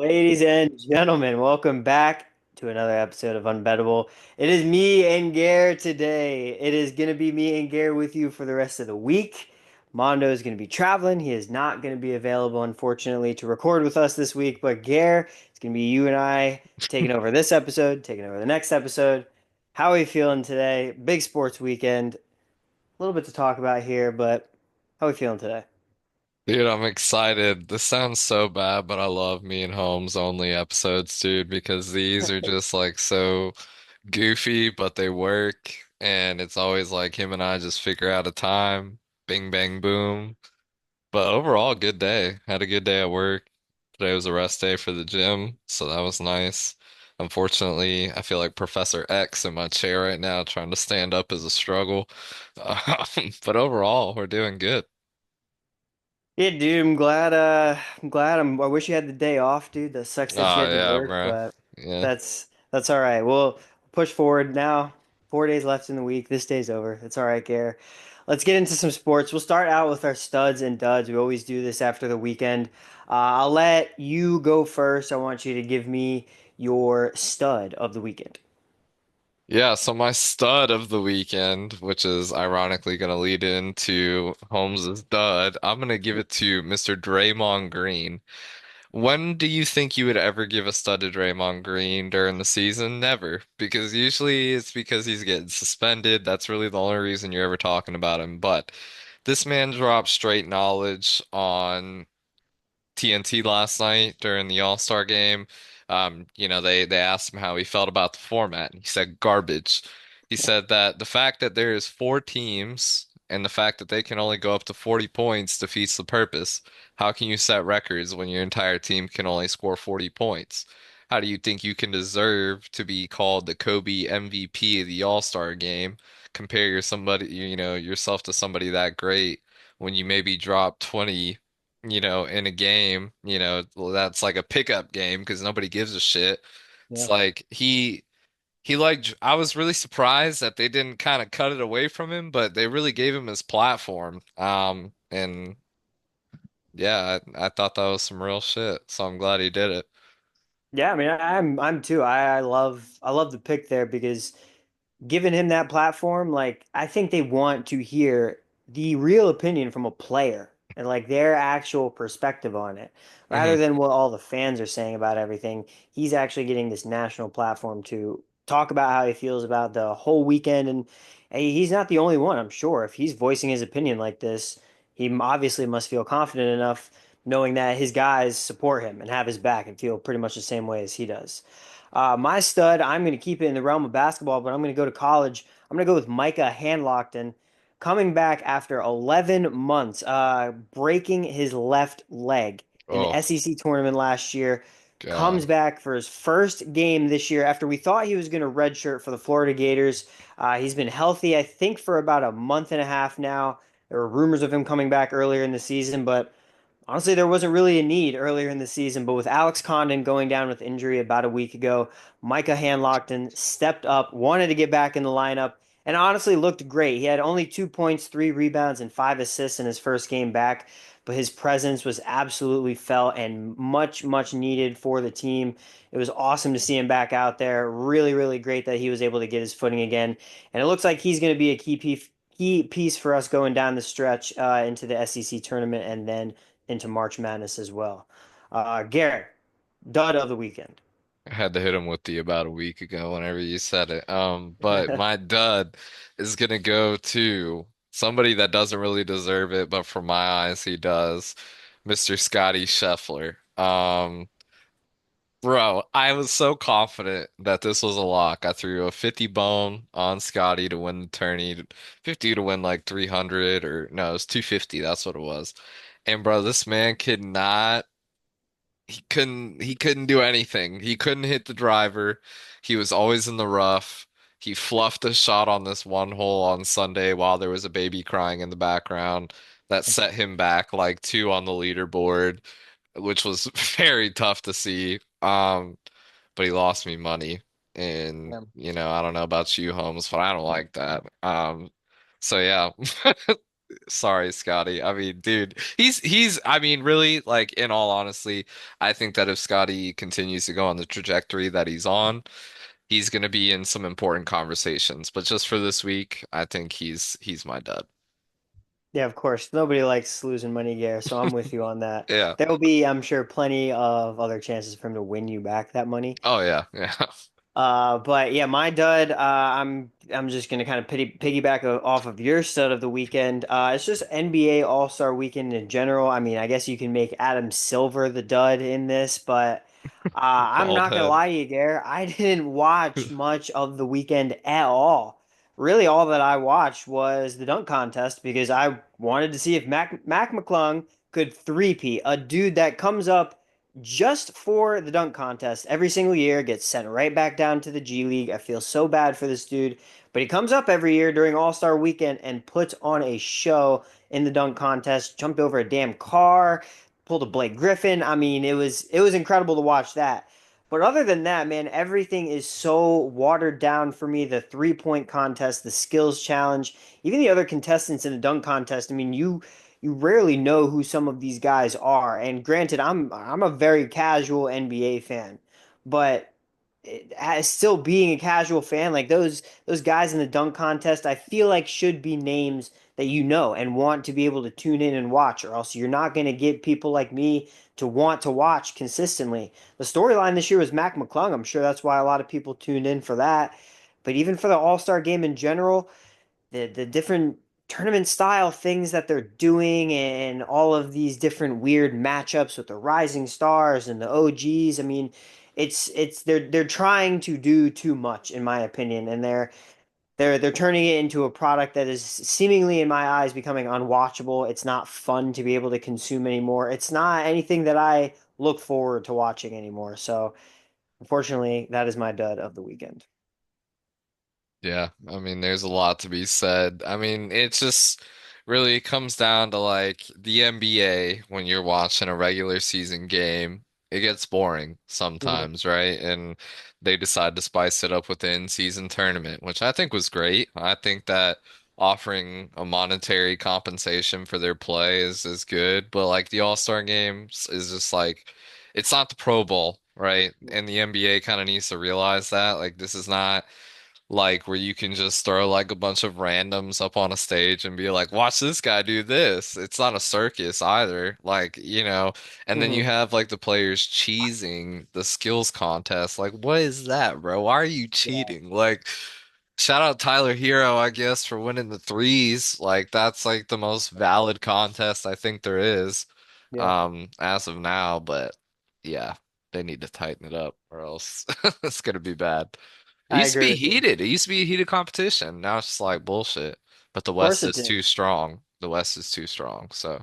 Ladies and gentlemen, welcome back to another episode of Unbettable. It is me and Gare today. It is going to be me and Gare with you for the rest of the week. Mondo is going to be traveling. He is not going to be available, unfortunately, to record with us this week. But Gare, it's going to be you and I taking over this episode, taking over the next episode. How are we feeling today? Big sports weekend. A little bit to talk about here, but how are we feeling today? Dude, I'm excited. This sounds so bad, but I love me and Holmes only episodes, dude, because these are just like so goofy, but they work. And it's always like him and I just figure out a time, bing, bang, boom. But overall, good day. Had a good day at work. Today was a rest day for the gym, so that was nice. Unfortunately, I feel like Professor X in my chair right now, trying to stand up is a struggle. But overall, we're doing good. Yeah, dude, I wish you had the day off, dude. That sucks that you Oh had to yeah, work, bro. but Yeah. that's all right. We'll push forward now. 4 days left in the week. This day's over. It's all right, Gare. Let's get into some sports. We'll start out with our studs and duds. We always do this after the weekend. I'll let you go first. I want you to give me your stud of the weekend. Yeah, so my stud of the weekend, which is ironically going to lead into Holmes's dud, I'm going to give it to Mr. Draymond Green. When do you think you would ever give a stud to Draymond Green during the season? Never, because usually it's because he's getting suspended. That's really the only reason you're ever talking about him. But this man dropped straight knowledge on TNT last night during the All-Star game. They asked him how he felt about the format, and he said garbage. He said that the fact that there is four teams and the fact that they can only go up to 40 points defeats the purpose. How can you set records when your entire team can only score 40 points? How do you think you can deserve to be called the Kobe MVP of the All-Star game? Compare yourself to somebody that great when you maybe drop 20 in a game, that's like a pickup game because nobody gives a shit. It's Yeah. like I was really surprised that they didn't kind of cut it away from him, but they really gave him his platform. And yeah, I thought that was some real shit, so I'm glad he did it. Yeah, I mean, I'm too. I love the pick there because giving him that platform, like I think they want to hear the real opinion from a player and like their actual perspective on it, rather Hmm. than what all the fans are saying about everything. He's actually getting this national platform to talk about how he feels about the whole weekend, and hey, he's not the only one. I'm sure if he's voicing his opinion like this, he obviously must feel confident enough knowing that his guys support him and have his back and feel pretty much the same way as he does. My stud, I'm going to keep it in the realm of basketball, but I'm going to go to college. I'm going to go with Micah Hanlockton, coming back after 11 months, breaking his left leg in the Oh, SEC tournament last year. Comes God. back for his first game this year after we thought he was going to redshirt for the Florida Gators. He's been healthy, I think, for about a month and a half now. There were rumors of him coming back earlier in the season, but honestly, there wasn't really a need earlier in the season, but with Alex Condon going down with injury about a week ago, Micah Hanlockton stepped up, wanted to get back in the lineup, and honestly looked great. He had only 2 points, 3 rebounds, and 5 assists in his first game back, but his presence was absolutely felt and much, much needed for the team. It was awesome to see him back out there. Really, really great that he was able to get his footing again. And it looks like he's going to be a key piece for us going down the stretch into the SEC tournament and then into March Madness as well. Garrett, dud of the weekend. I had to hit him with the about a week ago whenever you said it. But my dud is gonna go to somebody that doesn't really deserve it, but for my eyes, he does. Mr. Scotty Scheffler. Bro, I was so confident that this was a lock. I threw a 50 bone on Scotty to win the tourney, 50 to win like 300 or no, it was 250. That's what it was. And bro, this man could not he couldn't do anything. He couldn't hit the driver. He was always in the rough. He fluffed a shot on this one hole on Sunday while there was a baby crying in the background that set him back like two on the leaderboard, which was very tough to see. But he lost me money. And, I don't know about you, Holmes, but I don't like that. So yeah. Sorry, Scotty. I mean, dude, I mean, really, like, in all honesty, I think that if Scotty continues to go on the trajectory that he's on, he's going to be in some important conversations. But just for this week, I think he's my dud. Yeah, of course. Nobody likes losing money, Gare, so I'm with you on that. Yeah. There will be, I'm sure, plenty of other chances for him to win you back that money. Oh yeah, yeah. But yeah, my dud. I'm just gonna kind of piggyback off of your stud of the weekend. It's just NBA All-Star Weekend in general. I mean, I guess you can make Adam Silver the dud in this, but I'm Bald not gonna head. lie to you, Gare. I didn't watch much of the weekend at all. Really, all that I watched was the dunk contest because I wanted to see if Mac McClung could three-peat, a dude that comes up just for the dunk contest every single year, gets sent right back down to the G League. I feel so bad for this dude, but he comes up every year during All-Star Weekend and puts on a show in the dunk contest. Jumped over a damn car, pulled a Blake Griffin. I mean, it was incredible to watch that. But other than that, man, everything is so watered down for me. The three-point contest, the skills challenge, even the other contestants in the dunk contest. I mean, you rarely know who some of these guys are. And granted, I'm a very casual NBA fan, but as still being a casual fan, like those guys in the dunk contest, I feel like should be names that you know and want to be able to tune in and watch, or else you're not going to get people like me to want to watch consistently. The storyline this year was Mac McClung. I'm sure that's why a lot of people tuned in for that. But even for the All-Star game in general, the different tournament style things that they're doing and all of these different weird matchups with the rising stars and the OGs. I mean, it's they're trying to do too much in my opinion, and they're turning it into a product that is seemingly in my eyes becoming unwatchable. It's not fun to be able to consume anymore. It's not anything that I look forward to watching anymore. So, unfortunately, that is my dud of the weekend. Yeah, I mean, there's a lot to be said. I mean, it just really comes down to like the NBA when you're watching a regular season game. It gets boring Mhm. sometimes, right? And they decide to spice it up with the in-season tournament, which I think was great. I think that offering a monetary compensation for their play is good, but like the All-Star games is just like it's not the Pro Bowl, right? And the NBA kind of needs to realize that. Like this is not like where you can just throw like a bunch of randoms up on a stage and be like, watch this guy do this. It's not a circus either. Like, and then you Mhm. have like the players cheesing the skills contest. Like, what is that, bro? Why are you Yeah. cheating? Like, shout out Tyler Hero, I guess, for winning the threes. Like, that's like the most valid contest I think there is, Yeah. as of now. But yeah, they need to tighten it up or else it's gonna be bad. It I used to agree be with you. Of heated. It used to be a heated competition. Now it's just like bullshit. But the course West it is did. too strong. The West is too strong. So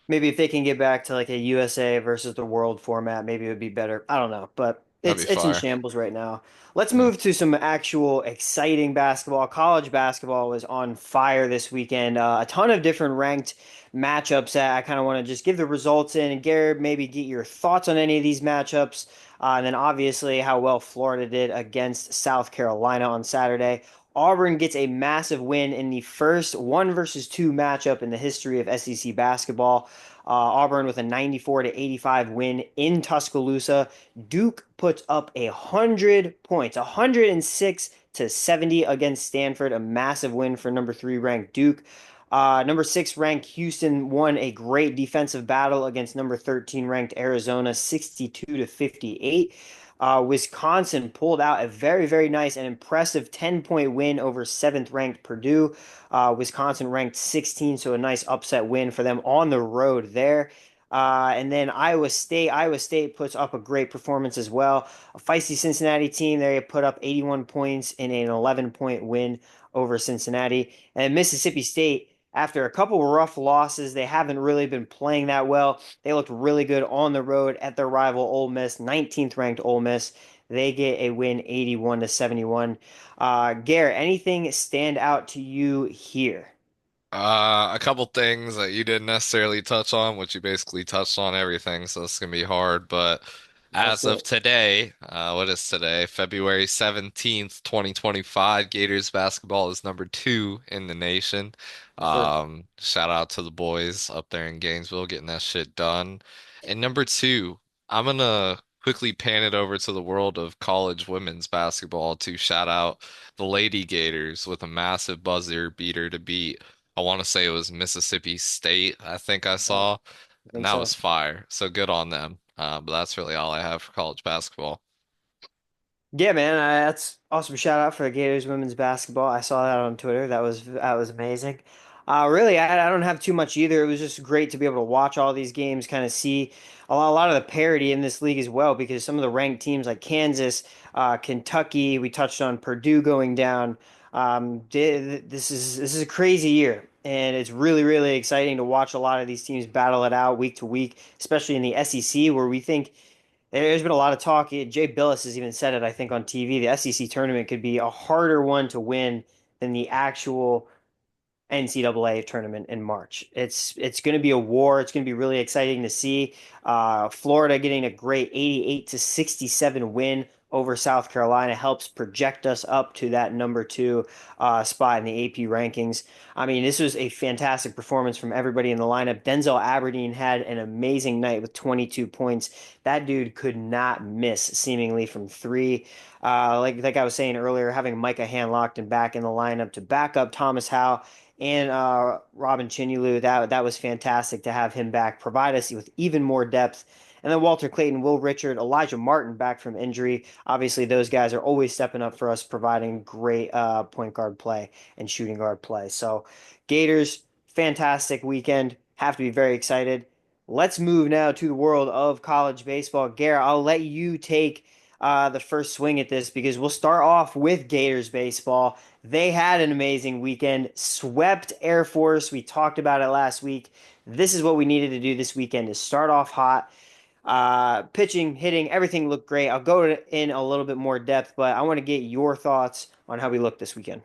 Maybe if they can get back to like a USA versus the world format, maybe it would be better. I don't know, but that'd it's be it's in fire. shambles right now. Let's Yeah. move to some actual exciting basketball. College basketball was on fire this weekend. A ton of different ranked matchups that I kind of want to just give the results in and Garrett, maybe get your thoughts on any of these matchups. And then obviously how well Florida did against South Carolina on Saturday. Auburn gets a massive win in the first one versus two matchup in the history of SEC basketball. Auburn with a 94 to 85 win in Tuscaloosa. Duke puts up 100 points, 106 to 70 against Stanford, a massive win for number three ranked Duke. Number six ranked Houston won a great defensive battle against number 13 ranked Arizona, 62 to 58. Wisconsin pulled out a very, very nice and impressive 10-point win over seventh ranked Purdue. Wisconsin ranked 16, so a nice upset win for them on the road there. And then Iowa State puts up a great performance as well. A feisty Cincinnati team, they put up 81 points in an 11-point win over Cincinnati. And Mississippi State, after a couple rough losses, they haven't really been playing that well. They looked really good on the road at their rival Ole Miss, 19th ranked Ole Miss. They get a win 81 to 71. Garrett, anything stand out to you here? A couple things that you didn't necessarily touch on, which you basically touched on everything, so it's gonna be hard. But Let's As do of it. today, what is today? February 17th, 2025. Gators basketball is number two in the nation. Yes, sir. Shout out to the boys up there in Gainesville getting that shit done. And number two, I'm gonna quickly pan it over to the world of college women's basketball to shout out the Lady Gators with a massive buzzer beater to beat. I want to say it was Mississippi State, I think I Yeah, saw. I And think that so. was fire. So good on them. But that's really all I have for college basketball. Yeah, man, that's awesome. Shout out for the Gators women's basketball. I saw that on Twitter. That was amazing. Really, I don't have too much either. It was just great to be able to watch all these games, kind of see a lot of the parity in this league as well, because some of the ranked teams like Kansas, Kentucky, we touched on Purdue going down. This is a crazy year, and it's really, really exciting to watch a lot of these teams battle it out week to week, especially in the SEC, where we think. There's been a lot of talk. Jay Billis has even said it, I think, on TV. The SEC tournament could be a harder one to win than the actual NCAA tournament in March. It's going to be a war. It's going to be really exciting to see. Florida getting a great 88-67 win over South Carolina helps project us up to that number two spot in the AP rankings. I mean, this was a fantastic performance from everybody in the lineup. Denzel Aberdeen had an amazing night with 22 points. That dude could not miss seemingly from three. Like I was saying earlier, having Micah Handlocked and back in the lineup to back up Thomas Howe and Robin Chinulu. That was fantastic to have him back, provide us with even more depth. And then Walter Clayton, Will Richard, Elijah Martin back from injury. Obviously, those guys are always stepping up for us, providing great point guard play and shooting guard play. So, Gators, fantastic weekend. Have to be very excited. Let's move now to the world of college baseball. Garrett, I'll let you take the first swing at this because we'll start off with Gators baseball. They had an amazing weekend, swept Air Force. We talked about it last week. This is what we needed to do this weekend to start off hot. Pitching, hitting, everything looked great. I'll go in a little bit more depth, but I want to get your thoughts on how we looked this weekend.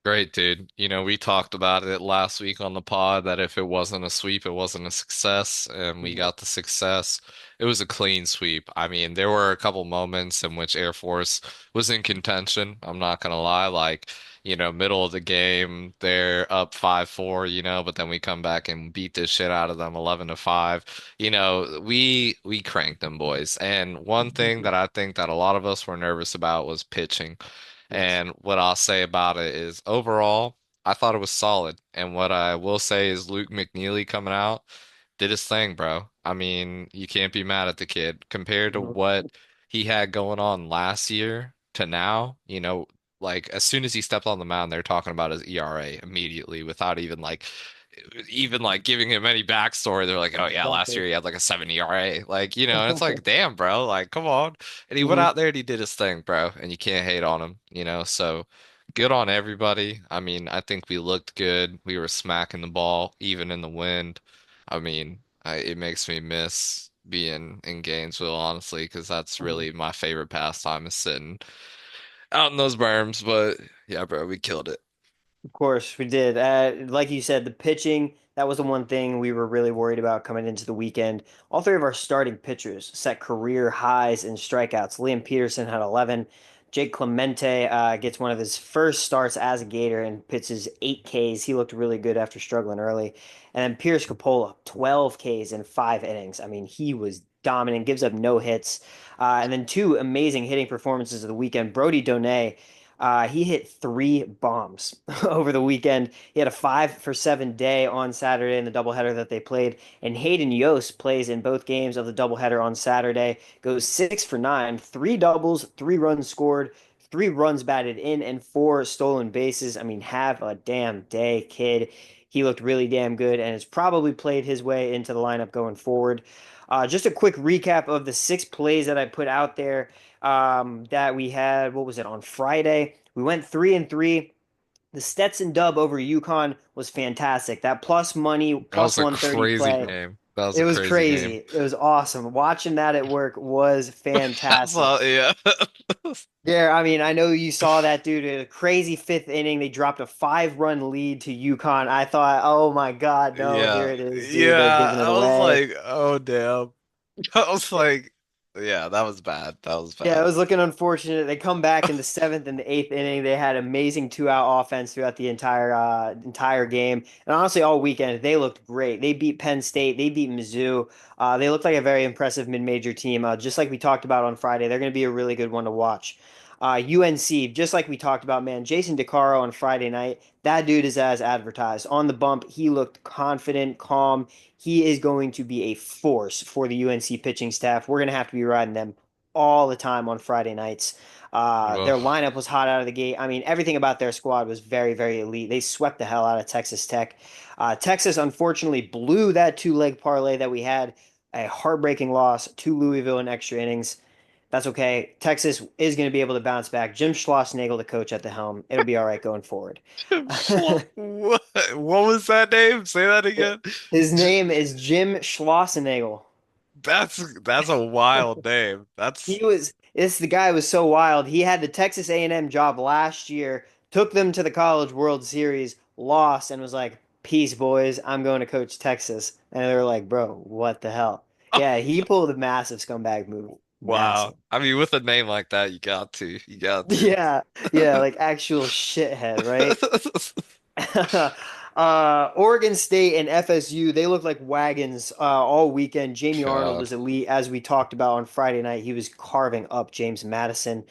Great, dude. We talked about it last week on the pod that if it wasn't a sweep, it wasn't a success, and we Mhm. got the success. It was a clean sweep. I mean, there were a couple moments in which Air Force was in contention. I'm not gonna lie, like, middle of the game, they're up 5-4, but then we come back and beat the shit out of them 11-5. We cranked them boys. And one thing that I think that a lot of us were nervous about was pitching. Yes. And what I'll say about it is overall, I thought it was solid. And what I will say is Luke McNeely coming out did his thing, bro. I mean, you can't be mad at the kid. Compared to Mhm. what he had going on last year to now, like as soon as he stepped on the mound, they're talking about his ERA immediately without even like giving him any backstory. They're like, oh yeah, last Exactly. year he had like a 7 ERA. Like, and it's like, damn, bro, like come on. And he went Mhm. out there and he did his thing, bro. And you can't hate on him. So good on everybody. I mean, I think we looked good. We were smacking the ball even in the wind. I mean, it makes me miss being in Gainesville, honestly, because that's Mhm. really my favorite pastime is sitting out in those berms. But yeah, bro, we killed it. Of course, we did. Like you said, the pitching, that was the one thing we were really worried about coming into the weekend. All three of our starting pitchers set career highs in strikeouts. Liam Peterson had 11. Jake Clemente gets one of his first starts as a Gator and pitches 8 Ks. He looked really good after struggling early. And then Pierce Capola, 12 Ks in 5 innings. I mean, he was dominant, gives up no hits. And then two amazing hitting performances of the weekend. Brody Donay. He hit 3 bombs over the weekend. He had a 5 for 7 day on Saturday in the doubleheader that they played. And Hayden Yost plays in both games of the doubleheader on Saturday. Goes 6 for 9, 3 doubles, 3 runs scored, 3 runs batted in, and 4 stolen bases. I mean, have a damn day, kid. He looked really damn good and has probably played his way into the lineup going forward. Just a quick recap of the 6 plays that I put out there that we had. What was it on Friday? We went 3-3. The Stetson dub over UConn was fantastic. That plus money, That plus was a 130 crazy play. game. That was It a was crazy game. crazy. It was awesome. Watching that at work was That's fantastic. all, yeah. Yeah, I mean, I know you saw that dude. A crazy 5th inning. They dropped a 5 run lead to UConn. I thought, oh my God, no, here Yeah. it is, dude. They're Yeah. giving it I was away. like, oh damn. I was like, Yeah, that was bad. That was Yeah, it bad. was looking unfortunate. They come back in the seventh and the eighth inning. They had amazing two-out offense throughout the entire game, and honestly, all weekend they looked great. They beat Penn State. They beat Mizzou. They looked like a very impressive mid-major team. Just like we talked about on Friday, they're going to be a really good one to watch. UNC, just like we talked about, man. Jason DeCaro on Friday night. That dude is as advertised. On the bump, he looked confident, calm. He is going to be a force for the UNC pitching staff. We're going to have to be riding them all the time on Friday nights. Their Ugh. lineup was hot out of the gate. I mean, everything about their squad was very, very elite. They swept the hell out of Texas Tech. Texas unfortunately blew that two-leg parlay that we had, a heartbreaking loss to Louisville in extra innings. That's okay. Texas is going to be able to bounce back. Jim Schlossnagle, the coach at the helm. It'll be all right going forward. What? What was that name? Say that again. His name is Jim Schlossnagle. That's a wild name. That's The guy was so wild. He had the Texas A&M job last year, took them to the College World Series, lost, and was like, "Peace, boys. I'm going to coach Texas." And they were like, "Bro, what the hell?" Yeah, he pulled a massive scumbag move. wow. Massive. I mean, with a name like that, you got to. You got to. Yeah, yeah, like actual shithead, right? Oregon State and FSU, they look like wagons all weekend. Jamie Arnold God. was elite, as we talked about on Friday night. He was carving up James Madison.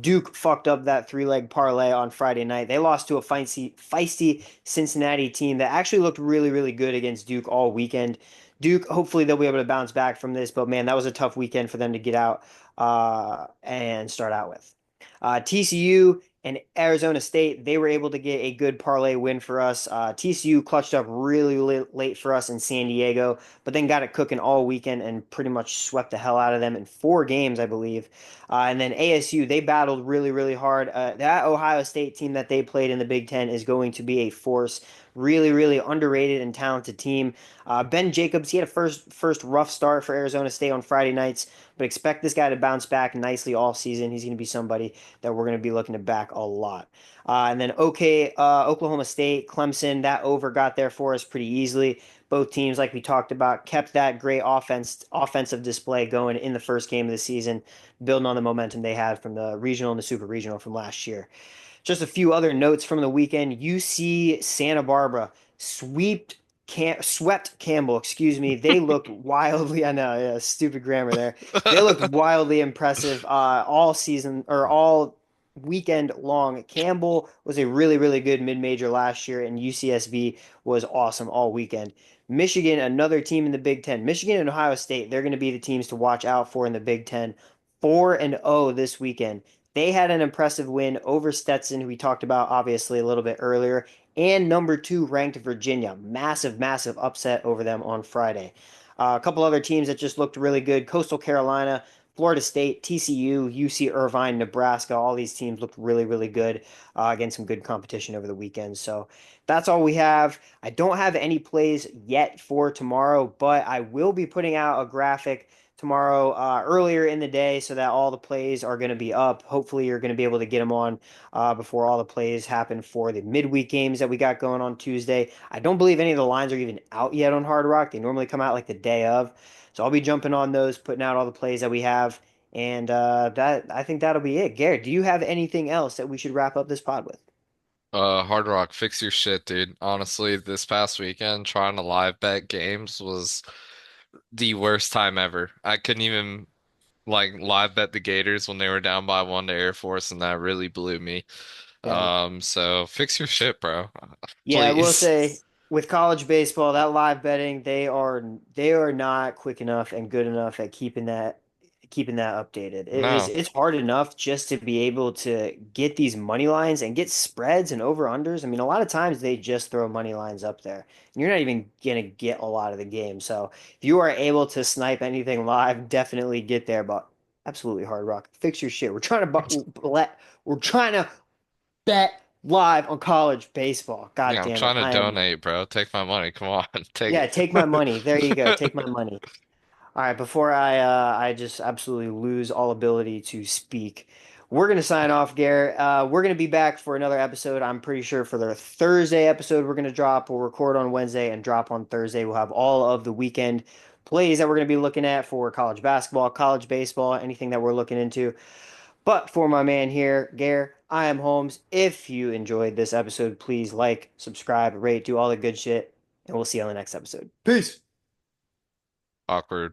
Duke fucked up that three-leg parlay on Friday night. They lost to a feisty Cincinnati team that actually looked really, really good against Duke all weekend. Duke, hopefully they'll be able to bounce back from this, but man, that was a tough weekend for them to get out and start out with. TCU and Arizona State, they were able to get a good parlay win for us. TCU clutched up really late for us in San Diego, but then got it cooking all weekend and pretty much swept the hell out of them in four games, I believe. And then ASU, they battled really, really hard. That Ohio State team that they played in the Big Ten is going to be a force. Really, really underrated and talented team. Ben Jacobs, he had a first rough start for Arizona State on Friday nights, but expect this guy to bounce back nicely all season. He's going to be somebody that we're going to be looking to back a lot. And then Oklahoma State, Clemson, that over got there for us pretty easily. Both teams, like we talked about, kept that great offensive display going in the first game of the season, building on the momentum they had from the regional and the super regional from last year. Just a few other notes from the weekend. UC Santa Barbara swept Campbell, excuse me. They looked wildly, I know, yeah, stupid grammar there. They looked wildly impressive all season or all weekend long. Campbell was a really, really good mid-major last year, and UCSB was awesome all weekend. Michigan, another team in the Big Ten. Michigan and Ohio State, they're going to be the teams to watch out for in the Big Ten. 4-0 this weekend. They had an impressive win over Stetson, who we talked about obviously a little bit earlier, and number two ranked Virginia. Massive, massive upset over them on Friday. A couple other teams that just looked really good. Coastal Carolina, Florida State, TCU, UC Irvine, Nebraska. All these teams looked really, really good against some good competition over the weekend. So that's all we have. I don't have any plays yet for tomorrow, but I will be putting out a graphic tomorrow earlier in the day so that all the plays are going to be up. Hopefully, you're going to be able to get them on before all the plays happen for the midweek games that we got going on Tuesday. I don't believe any of the lines are even out yet on Hard Rock. They normally come out like the day of. So I'll be jumping on those, putting out all the plays that we have. And that I think that'll be it. Garrett, do you have anything else that we should wrap up this pod with? Hard Rock, fix your shit, dude. Honestly, this past weekend, trying to live bet games was the worst time ever. I couldn't even like live bet the Gators when they were down by one to Air Force, and that really blew me. Yeah, So fix your shit, bro. yeah, I will Please. say with college baseball, that live betting, they are not quick enough and good enough at keeping that updated. No. It's hard enough just to be able to get these money lines and get spreads and over unders. I mean, a lot of times they just throw money lines up there. And you're not even gonna get a lot of the game. So if you are able to snipe anything live, definitely get there. But absolutely hard rock. Fix your shit. We're trying to bet live on college baseball. God Yeah, I'm damn it. trying to donate, bro. Take my money. Come on, take Yeah, take my money. There you go. it. Take my money. All right, before I just absolutely lose all ability to speak, we're gonna sign off, Garrett. We're gonna be back for another episode. I'm pretty sure for the Thursday episode we're gonna drop. We'll record on Wednesday and drop on Thursday. We'll have all of the weekend plays that we're going to be looking at for college basketball, college baseball, anything that we're looking into. But for my man here, Gare, I am Holmes. If you enjoyed this episode, please like, subscribe, rate, do all the good shit, and we'll see you on the next episode. Peace. Awkward.